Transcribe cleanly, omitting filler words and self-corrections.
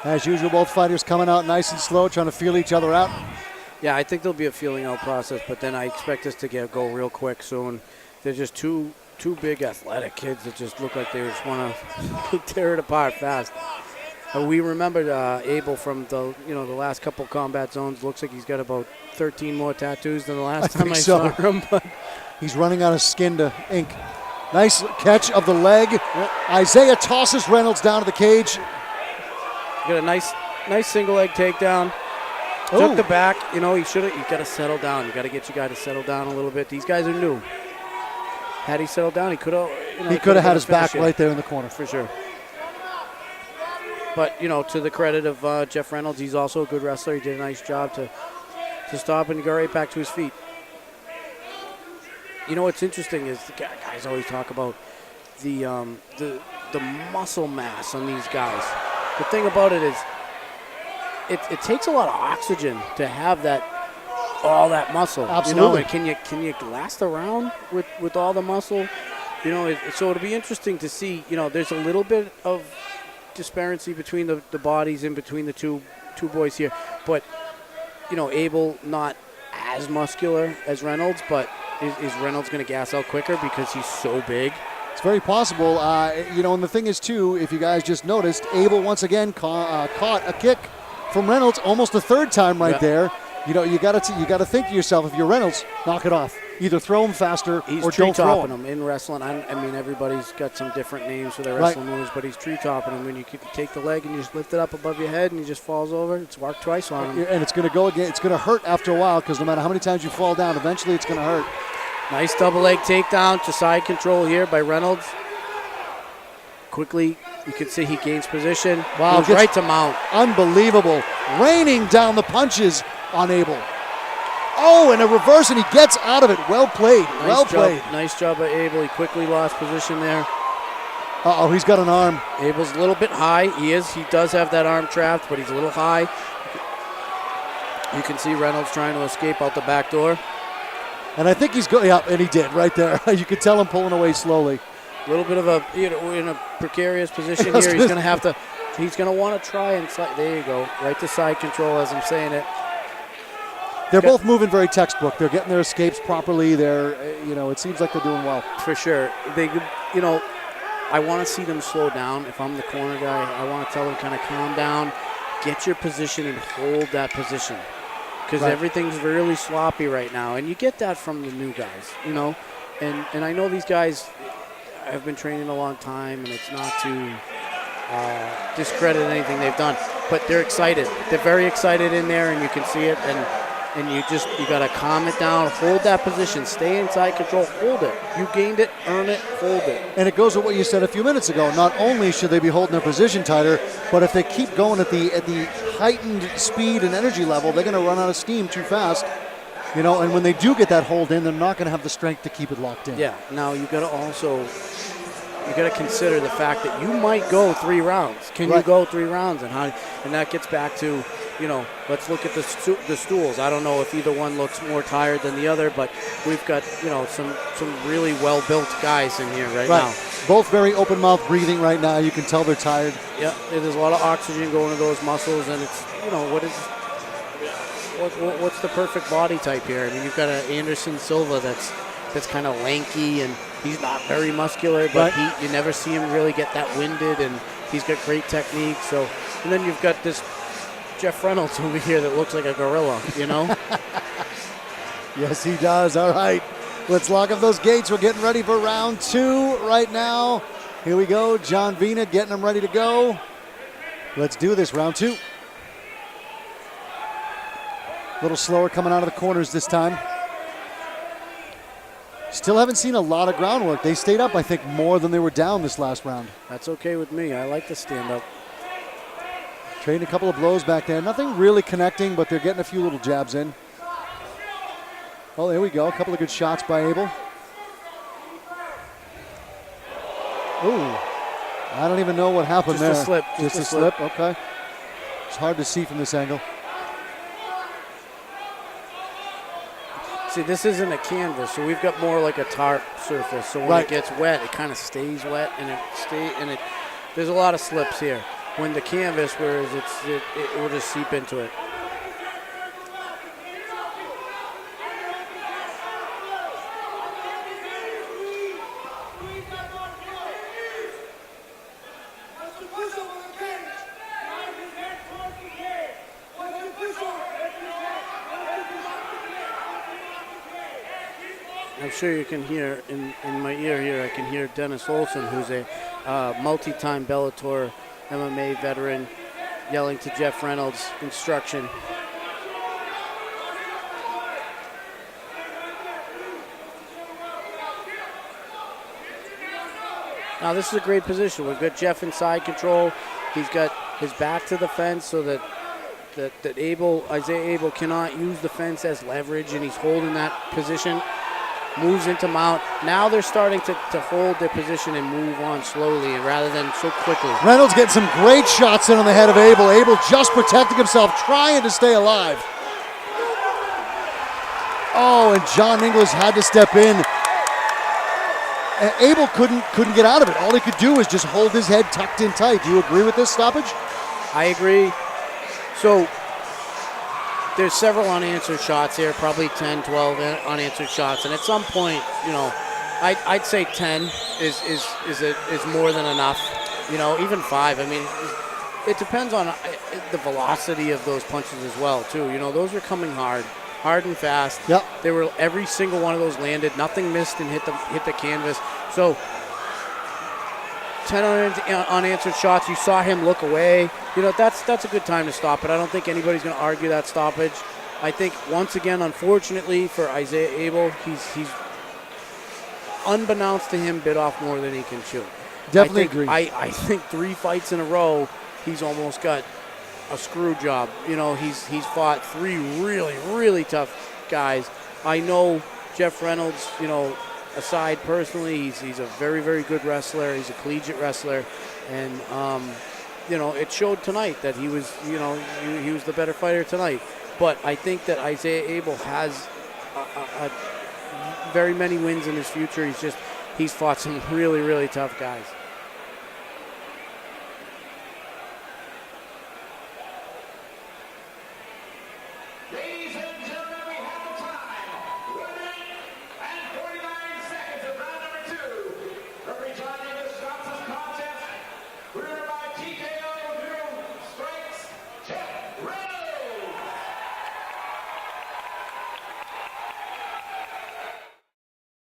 As usual, both fighters coming out nice and slow, trying to feel each other out. Yeah, I think there'll be a feeling out process, but then I expect this to go real quick soon. They're just two big athletic kids that just look like they just want to tear it apart fast. We remembered Abel from the last couple combat zones. Looks like he's got about 13 more tattoos than the last time I saw him. But he's running out of skin to ink. Nice catch of the leg. Yep. Isaiah tosses Reynolds down to the cage. Got a nice single leg takedown. Took the back. You got to settle down. You got to get your guy to settle down a little bit. These guys are new. Had he settled down, he could have. He could have had his back right there in the corner for sure. But to the credit of Jeff Reynolds, he's also a good wrestler. He did a nice job to stop and go right back to his feet. What's interesting is the guys always talk about the muscle mass on these guys. The thing about it is, it takes a lot of oxygen to have all that muscle. Absolutely. And can you last around with all the muscle? So it'll be interesting to see. There's a little bit of disparity between the bodies in between the two boys here, but Abel not as muscular as Reynolds, but is Reynolds going to gas out quicker because he's so big? It's very possible. And the thing is too, if you guys just noticed, Abel once again caught a kick from Reynolds almost the third time right there. You got to think to yourself, if you're Reynolds, knock it off. Either throw him faster or don't throw him. In wrestling. I mean, everybody's got some different names for their wrestling moves, but he's tree topping him. When you take the leg and you just lift it up above your head and he just falls over, it's worked twice on him. And it's going to go again. It's going to hurt after a while because no matter how many times you fall down, eventually it's going to hurt. Nice double leg takedown to side control here by Reynolds. Quickly, you can see he gains position. Wow, goes right to mount. Unbelievable. Raining down the punches on Abel. Oh, and a reverse, and he gets out of it. Well played. Nice job by Abel. He quickly lost position there. Uh-oh, he's got an arm. Abel's a little bit high. He does have that arm trapped, but he's a little high. You can see Reynolds trying to escape out the back door. And I think he's going, yeah, and he did right there. You could tell him pulling away slowly. A little bit of in a precarious position here. He's going to want to try and slide. There you go. Right to side control as I'm saying it. They're both moving very textbook. They're getting their escapes properly. It seems like they're doing well. For sure. I want to see them slow down. If I'm the corner guy, I want to tell them kind of calm down, get your position and hold that position. Because everything's really sloppy right now. And you get that from the new guys, And I know these guys have bbeen training a long time, and it's not to discredit anything they've done. But they're excited. They're very excited in there, and you can see it. And you got to calm it down, hold that position, stay inside control, hold it. You gained it, earn it, hold it. And it goes with what you said a few minutes ago. Not only should they be holding their position tighter, but if they keep going at the heightened speed and energy level, they're going to run out of steam too fast. And when they do get that hold in, they're not going to have the strength to keep it locked in. Yeah. Now you got to consider the fact that you might go 3 rounds. Can you go 3 rounds? And that gets back to, let's look at the stools. I don't know if either one looks more tired than the other, but we've got, some really well-built guys in here right now. Both very open-mouth breathing right now. You can tell they're tired. Yeah, there's a lot of oxygen going to those muscles, and it's, what's the perfect body type here? I mean, you've got an Anderson Silva that's kind of lanky, and he's not very muscular, but you never see him really get that winded, and he's got great technique. So, and then you've got this Jeff Reynolds over here that looks like a gorilla, Yes, he does. All right, let's lock up those gates. We're getting ready for round 2 right now. Here we go. John Vina getting them ready to go. Let's do this, round 2. A little slower coming out of the corners this time. Still haven't seen a lot of groundwork. They stayed up, I think, more than they were down this last round. That's okay with me. I like to stand up. Trading a couple of blows back there. Nothing really connecting, but they're getting a few little jabs in. Oh, there we go. A couple of good shots by Abel. Ooh. I don't even know what happened there. Just a slip. Just a slip. Okay. It's hard to see from this angle. See, this isn't a canvas, so we've got more like a tarp surface. So when it gets wet, it kind of stays wet, and there's a lot of slips here. when the canvas, whereas it will just seep into it. I'm sure you can hear in my ear here, I can hear Dennis Olson, who's a multi-time Bellator MMA veteran, yelling to Jeff Reynolds instruction. Now this is a great position. We've got Jeff in side control. He's got his back to the fence so that Isaiah Abel cannot use the fence as leverage, and he's holding that position. Moves into mount. Now they're starting to hold their position and move on slowly rather than so quickly. Reynolds getting some great shots in on the head of Abel. Abel just protecting himself, trying to stay alive. Oh, and John Inglis had to step in. And Abel couldn't get out of it. All he could do was just hold his head tucked in tight. Do you agree with this stoppage? I agree. So there's several unanswered shots here, probably 10, 12 unanswered shots. And at some point, you know, I'd say 10 is more than enough. You know, even 5. I mean, it depends on the velocity of those punches as well, too. You know, those were coming hard and fast. Yep. They were, every single one of those landed. Nothing missed and hit the canvas. So 10 unanswered shots. You saw him look away. You know, that's a good time to stop it. I don't think anybody's going to argue that stoppage. I think, once again, unfortunately for Isaiah Abel, he's unbeknownst to him, bit off more than he can chew. Definitely agree. I think 3 fights in a row, he's almost got a screw job. You know, he's fought 3 really, really tough guys. I know Jeff Reynolds, you know, aside personally, he's a very, very good wrestler. He's a collegiate wrestler. And, you know, it showed tonight that he was, you know, he was the better fighter tonight. But I think that Isaiah Abel has very many wins in his future. He's fought some really, really tough guys.